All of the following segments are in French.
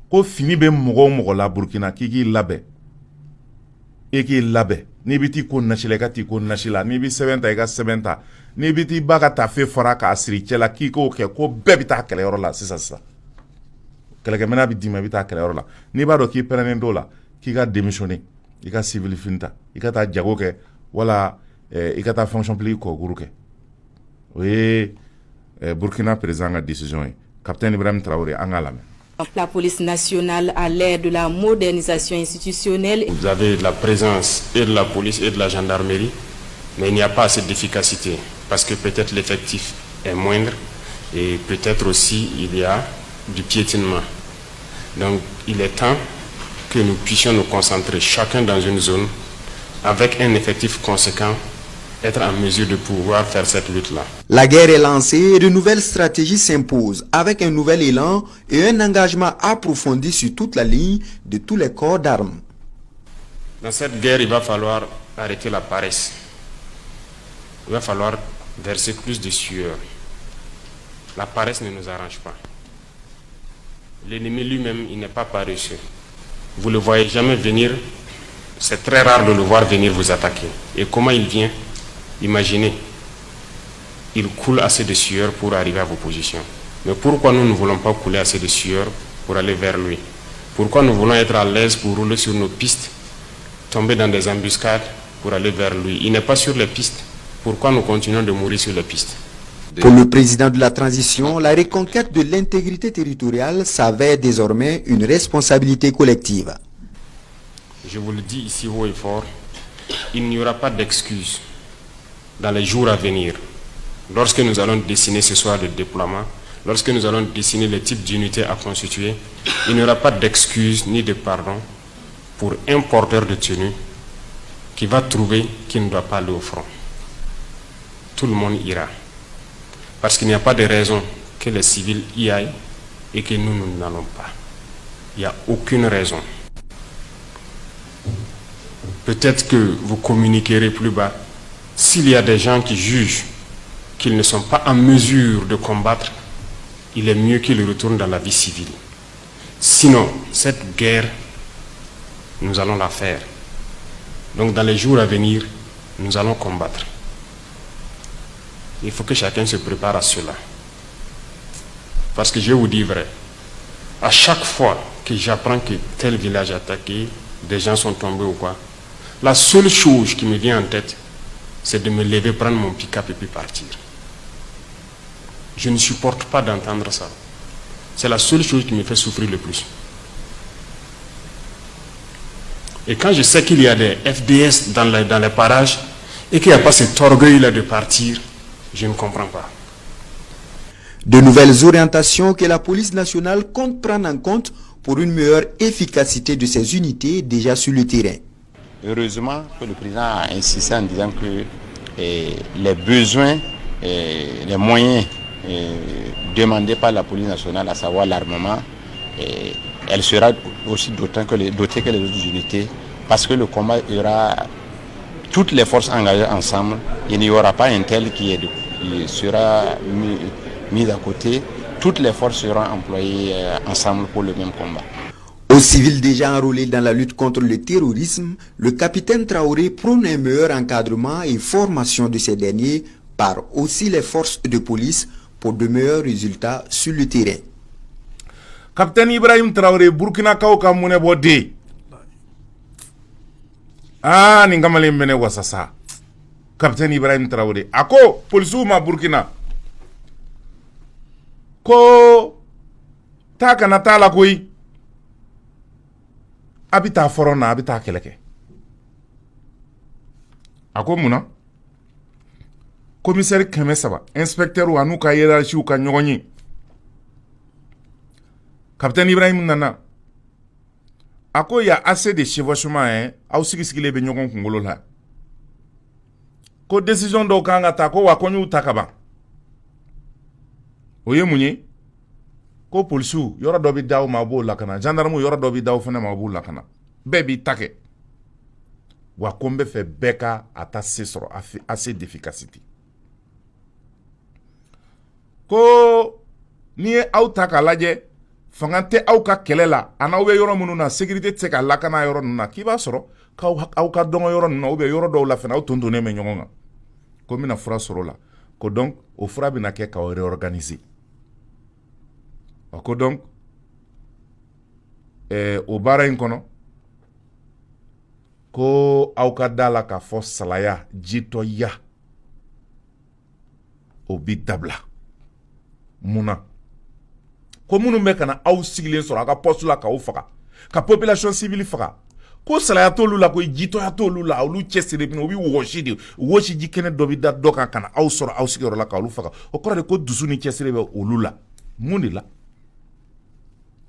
ko fini be mɔgɔ o mɔgɔ la Burkina k'i k'i labɛn e k'i labɛn n'i bɛ t'i ko nasi la i ka t'i ko nasi la n'i bɛ sɛbɛn ta i ka sɛbɛn ta n'i bɛ t'i ba ka tafe fara k'a siri cɛ la k'i k'o kɛ ko bɛɛ bɛ taa kɛlɛyɔrɔ la sisan kɛlɛkɛminɛn bɛ d'i ma i bɛ taa kɛlɛyɔrɔ la n'i b'a dɔn k'i pɛrɛnnen t'o la k'i ka démissionner i ka civil fin ta i ka taa jago kɛ wala i ka taa fonction publique kɔkuru kɛ o ye Burkina président ka décision ye capitaine Ibrahim Traoré an k'a lamɛn. La police nationale à l'ère de la modernisation institutionnelle. Vous avez la présence et de la police et de la gendarmerie, mais il n'y a pas assez d'efficacité parce que peut-être l'effectif est moindre et peut-être aussi il y a du piétinement. Donc il est temps que nous puissions nous concentrer chacun dans une zone avec un effectif conséquent, être en mesure de pouvoir faire cette lutte-là. La guerre est lancée et de nouvelles stratégies s'imposent avec un nouvel élan et un engagement approfondi sur toute la ligne de tous les corps d'armes. Dans cette guerre, il va falloir arrêter la paresse. Il va falloir verser plus de sueur. La paresse ne nous arrange pas. L'ennemi lui-même, il n'est pas paresseux. Vous ne le voyez jamais venir. C'est très rare de le voir venir vous attaquer. Et comment il vient? Imaginez, il coule assez de sueur pour arriver à vos positions. Mais pourquoi nous ne voulons pas couler assez de sueur pour aller vers lui? Pourquoi nous voulons être à l'aise pour rouler sur nos pistes, tomber dans des embuscades pour aller vers lui? Il n'est pas sur les pistes. Pourquoi nous continuons de mourir sur les pistes? Pour le président de la transition, la reconquête de l'intégrité territoriale s'avère désormais une responsabilité collective. Je vous le dis ici haut et fort, il n'y aura pas d'excuses dans les jours à venir. Lorsque nous allons dessiner ce soir le déploiement, lorsque nous allons dessiner les types d'unités à constituer, il n'y aura pas d'excuses ni de pardon pour un porteur de tenue qui va trouver qu'il ne doit pas aller au front. Tout le monde ira. Parce qu'il n'y a pas de raison que les civils y aillent et que nous n'allons pas. Il n'y a aucune raison. Peut-être que vous communiquerez plus bas. S'il y a des gens qui jugent qu'ils ne sont pas en mesure de combattre, il est mieux qu'ils retournent dans la vie civile. Sinon, cette guerre, nous allons la faire. Donc dans les jours à venir, nous allons combattre. Il faut que chacun se prépare à cela. Parce que je vous dis vrai, à chaque fois que j'apprends que tel village est attaqué, des gens sont tombés ou quoi, la seule chose qui me vient en tête, c'est de me lever, prendre mon pick-up et puis partir. Je ne supporte pas d'entendre ça. C'est la seule chose qui me fait souffrir le plus. Et quand je sais qu'il y a des FDS dans les parages et qu'il n'y a pas cet orgueil-là de partir, je ne comprends pas. De nouvelles orientations que la police nationale compte prendre en compte pour une meilleure efficacité de ses unités déjà sur le terrain. Heureusement que le président a insisté en disant que les besoins, les moyens demandés par la police nationale, à savoir l'armement, elle sera aussi dotée que les autres unités, parce que le combat, il y aura toutes les forces engagées ensemble. Il n'y aura pas un tel qui sera mis à côté. Toutes les forces seront employées ensemble pour le même combat. Aux civils déjà enrôlés dans la lutte contre le terrorisme, le capitaine Traoré prône un meilleur encadrement et formation de ces derniers par aussi les forces de police pour de meilleurs résultats sur le terrain. Capitaine Ibrahim Traoré, Burkina Kauka Mune Bodi. Ah, Ningamale Mene Wasasa. Capitaine Ibrahim Traoré. Ako, Polisuma Burkina. Ko Taka Natala Kui. Abita forona abita keleke. Ako muna commissaire Keme Saba, inspecteur wa nuka hiérarchie ou ka nyogoni. Capitaine Ibrahim Nana. Ako ya assez de chevauchement au sigi le be nyogon kungolo la. Ko décision do kanga ta ko wa konyu takaba. Oye munye ko polisu yoro dobi daw mabu lakana gendarme yoro dobi daw fene mabu lakana bebi take wa kombe fe beka ata sesoro assez d'efficacité ko ni au taka laje fanga tɛ aw ka kɛlɛ la a n'aw bɛ yɔrɔ minnu na sécurité tɛ se ka lakana yɔrɔ ninnu na k'i b'a sɔrɔ k'aw ka dɔngɔ yɔrɔ ninnu na yɔrɔ dɔw la fana aw tontonnen bɛ ɲɔgɔn kan ko n bɛna fura sɔrɔ o la ko donc o fura bɛna kɛ k'aw réorganiser ko donc o baara in kɔnɔ ko aw ka da la k'a fɔ salaya jitɔya o bi dabila mun na ko minnu bɛ ka na aw sigilen sɔrɔ a ka poste la k'aw faga ka population civile faga ko salaya t'olu la ko jitɔya t'olu la olu cɛsiri bɛ u bɛ wɔsi de wɔsi ji kɛnɛ dɔ bɛ da dɔ kan ka na aw sɔrɔ aw sigiyɔrɔ la k'olu faga o kɔrɔ de ko dusu ni cɛsiri bɛ olu la mun de la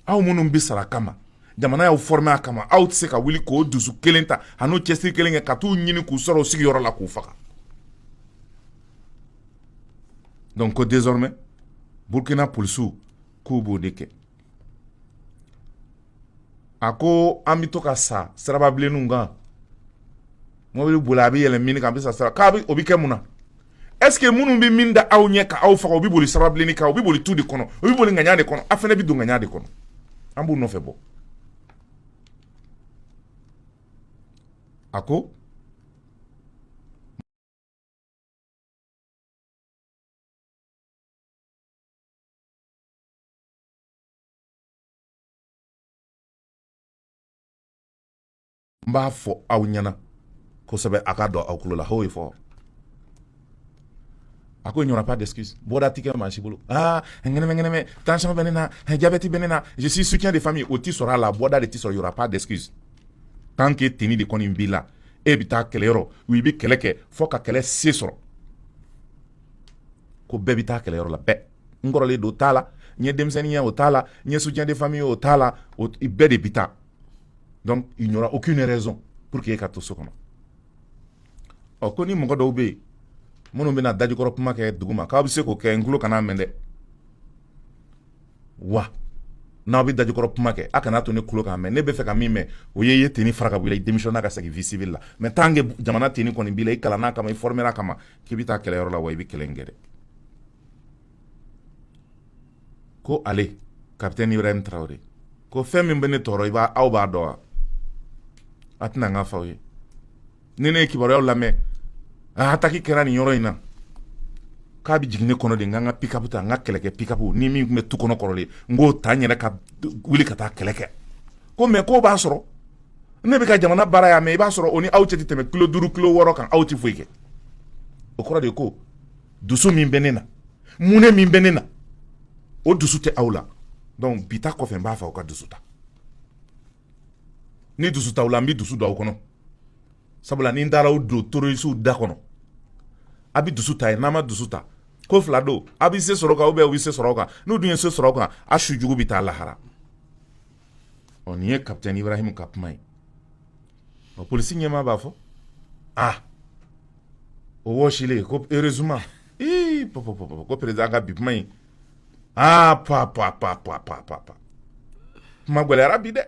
aw minnu bɛ sara kama jamana y'aw former a kama aw tɛ se ka wuli k'o dusu kelen ta a n'o cɛsiri kelen kɛ ka t'u ɲini k'u sɔrɔ o sigiyɔrɔ la k'u faga donc ko désormais Burkina polisiw k'u b'o de kɛ a ko an bɛ to ka sa sirababilenninw kan mobili boli a bɛ yɛlɛn min kan a bɛ sa sira k'a o bɛ kɛ mun na est ce que minnu bɛ min da aw ɲɛ ka aw faga o bɛ boli sirababilennin kan o bɛ boli tu de kɔnɔ o bɛ boli ŋaɲa de kɔnɔ a fana bɛ don ŋaɲa de kɔnɔ an b'u nɔfɛ bɔ a ko n b'a fɔ aw ɲɛna kosɛbɛ a ka dɔn aw tulo la h'o ye fɔ a ko il n'y aura pas d'excuse bɔda ti kɛ maa si bolo ŋɛnɛmɛ tension bɛ ne na diabète bɛ ne na je suis soutien de famille o ti sɔrɔ a la bɔda de ti sɔrɔ il y aura pas d'excuse tant que tenue de kɔni b'i la e bɛ taa kɛlɛyɔrɔ ou i bɛ kɛlɛ kɛ fɔ ka kɛlɛ se sɔrɔ ko bɛɛ bɛ taa kɛlɛyɔrɔ la bɛɛ n kɔrɔlen don o t'a la n ye denmisɛnnin ye o t'a la n ye soutien de famille o t'a la bɛɛ de bɛ taa donc il n'y aura aucune raison pour que e ka to so kɔnɔ ko ni mɔgɔ dɔw bɛ yen minnu bɛna dajikɔrɔ kuma kɛ dugu ma k'aw bɛ se k'o kɛ n tulo kana mɛn dɛ wa n'aw bɛ dajikɔrɔ kuma kɛ a kana to ne tulo kan mɛn ne bɛ fɛ ka min mɛn o ye i tenue fara ka bɔ i la i démissionner ka segin vie civile la mais tant que jamana tenue kɔni b'i la i kalanna a kama i formera a kama k'i bɛ taa kɛlɛyɔrɔ la wa i bɛ kɛlɛ in kɛ dɛ ko ale capitaine Ibrahim Traoré ko fɛn min bɛ ne tɔɔrɔ aw b'a dɔn wa a tɛna n ka f'aw ye ni ne ye kibaruyaw lamɛn attaque kɛra nin yɔrɔ in na k'a bɛ jigin ne kɔnɔ de n ka n ka pick-up ta n ka kɛlɛkɛ pick-up ni min tun bɛ tu kɔnɔ kɔrɔlen n k'o ta n yɛrɛ ka wuli ka taa kɛlɛ kɛ ko mais k'o b'a sɔrɔ ne bɛ ka jamana baara y'a mɛn i b'a sɔrɔ o ni aw cɛ tɛ tɛmɛ kilo 5 kilo 6 kan aw tɛ foyi kɛ o kɔrɔ de ko dusu min bɛ ne na munɛ min bɛ ne na o dusu tɛ aw la donc bi ta kɔfɛ n b'a fɛ aw ka dusu ta ni dusu t'aw la n bɛ dusu don aw kɔnɔ sabula ni n taara aw don terrorisiw da kɔnɔ a bɛ dusu ta ye n'a ma dusu ta ko fila don a bɛ se sɔrɔ kan ou bien u bɛ se sɔrɔ kan n'u dun ye se sɔrɔ kan a su jugu bɛ taa lahara nin ye capitaine Ibrahim ka kuma ye polisi ɲɛmaa b'a fɔ o wɔsilen ko heureusement ko président ka bi kuma in kuma gɛlɛyara bi dɛ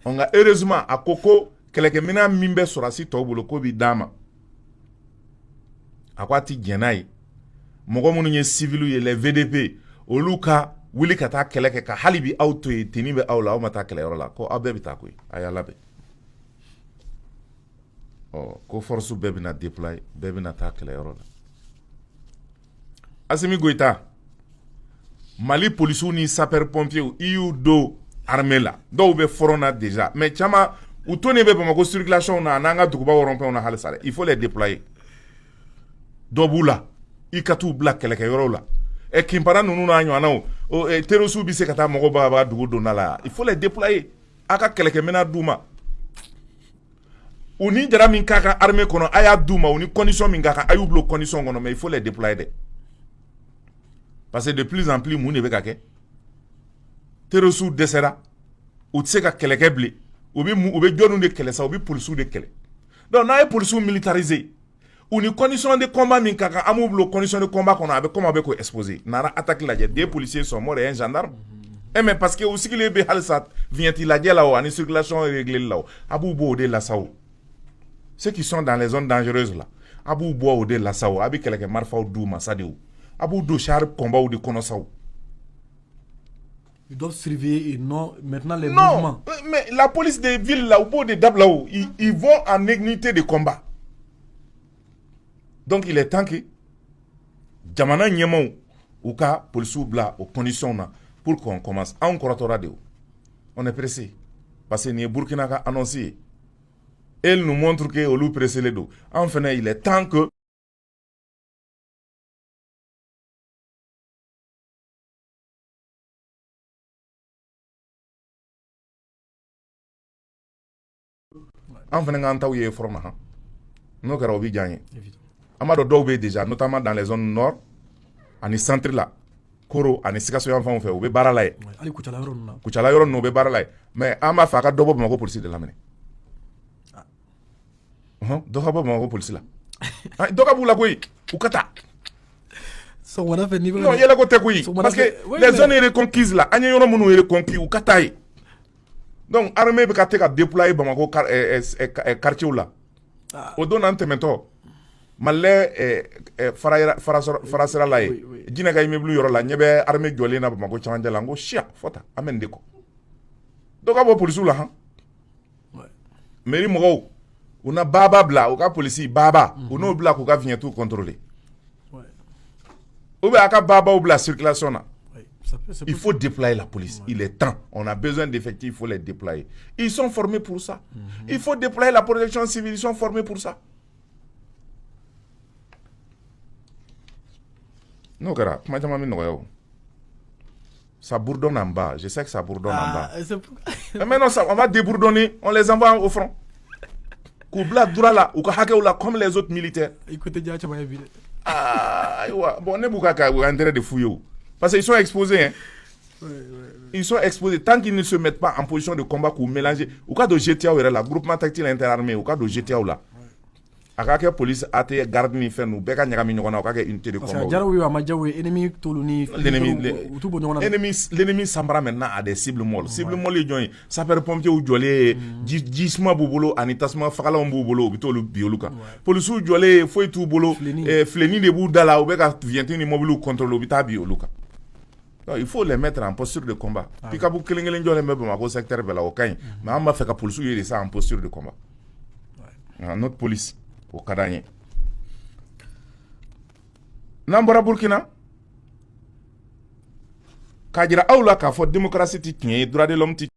nka heureusement a ko kɛlɛkɛminɛn min bɛ sɔrɔsi tɔw bolo ko bi d'a ma a ko a ti jɛn n'a ye mɔgɔ minnu ye civil ye les VDP olu ka wuli ka taa kɛlɛ kɛ ka hali bi aw to yen tenue bɛ aw la aw ma taa kɛlɛyɔrɔ la ko aw bɛɛ bɛ taa koyi a y'a labɛn ko force bɛɛ bɛna déployer bɛɛ bɛna taa kɛlɛyɔrɔ la Assimi Goïta Mali policiers ni sapeur pompiers i y'u don armée la dɔw bɛ front na déjà mais caman u tonnen bɛ Bamako circulation na n'an ka duguba rond-point na halisa dɛ il faut les déployer dɔ b'u la i ka t'u bila kɛlɛkɛyɔrɔw la kinpara ninnu n'a ɲɔgɔnnaw terrorisiw bɛ se ka taa mɔgɔw b'a dugu donda la il faut les déployer a ka kɛlɛkɛminɛn d'u ma u ni jara min k'a ka armée kɔnɔ a y'a d'u ma u ni condition min k'a kan a y'u bila condition kɔnɔ mais il faut les déployer dɛ parce que de plus en plus mun de bɛ ka kɛ terrorisiw dɛsɛra u tɛ se ka kɛlɛ kɛ bilen u bɛ jɔnniw de kɛlɛ sa u bɛ policiw de kɛlɛ donc n'a ye policiw militariser u ni condition de combat min ka kan an b'u bila condition de combat kɔnɔ a bɛ comme a bɛ k'o exposer nara attaque lajɛ deux policiers sont morts et un gendarme mais parce que u sigilen bɛ halisa vignette lajɛ la o ani circulation réglée la o a b'u bɔ o de la sa o ceux qui sont dans les zones dangereuses là a b'u bɔ o de la sa o a bɛ kɛlɛkɛ marifaw d'u ma sa de o a b'u don char combat de kɔnɔ sa o Ils doivent surveiller et non maintenant les Non, mouvements. mais la police des villes là, au bout des dables là-haut, ils vont en unité de combat. Donc il est temps que Jamana Nyemon ou ka police bla aux conditions là pour qu'on commence. On est pressé parce que ni Burkina a annoncé. Elle nous montre que au loup pressé les dos. Enfin, il est temps que en venant en taouye forma ha no kara obi gagné amado dobe déjà notamment dans les zones nord ani centre là koro ani sikaso yan fan fe obe barala e Ali kuchala yoro na. kuchala yoro no be barala e mais ama fa ka dobo mako police de la mene dobo mako police là doka bula koy ukata So on a fait niveau. non yela ko te koy parce que les zones reconquises là anya yoro munu reconquis ukata yi. Donc, l'armée peut déployer Bamako quartier là. Au don antemento. Malais farasera là. Dina ga imeblu yoro la nyebe armée jolé na Bamako chanja lango chia fota amen deko. Donc abo police là hein. Ouais. Meri mo una baba bla o ka police baba uno bla ko ka vient tout contrôler. Ouais. Ou bien aka baba ou bla circulation là. Il faut déployer la police. Ouais. Il est temps. On a besoin d'effectifs, il faut les déployer. Ils sont formés pour ça. Il faut déployer la protection civile, ils sont formés pour ça. Non, cara, ça bourdonne en bas. Je sais que ça bourdonne en bas. Mais maintenant, on va débourdonner, on les envoie au front. Koubla Dourala, ou Kahakaoula, comme les autres militaires. Écoutez, déjà, tu m'as vu. Bon, on est beaucoup en train de fouiller. Parce qu'ils sont exposés. Hein. Ils sont exposés. Tant qu'ils ne se mettent pas en position de combat ou mélanger. Au cas de GTA, le groupement tactile interarmé, au cas de GTA, là. À la police a été gardé ni fait nous. Beka nyaka minyo na okage unité de combat. L'ennemi s'embra maintenant à des cibles molles. Cibles molles, ils sapeur pompier ou jolé, gisma boubolo, anitasma fakala boubolo, bito le bioluka. Police ou jolé, foi tout bolo, fleni de boudala, ou beka vientini mobile ou contrôle l'hôpital bioluka. Il faut les mettre en posture de combat. Puis quand vous killing les gens, au secteur de la Okaï, mais on va faire que police ou ça en posture de combat. Notre police. Au Kadanye. Nambora Burkina. Kadira Aula ka fo démocratie ti droit de l'homme ti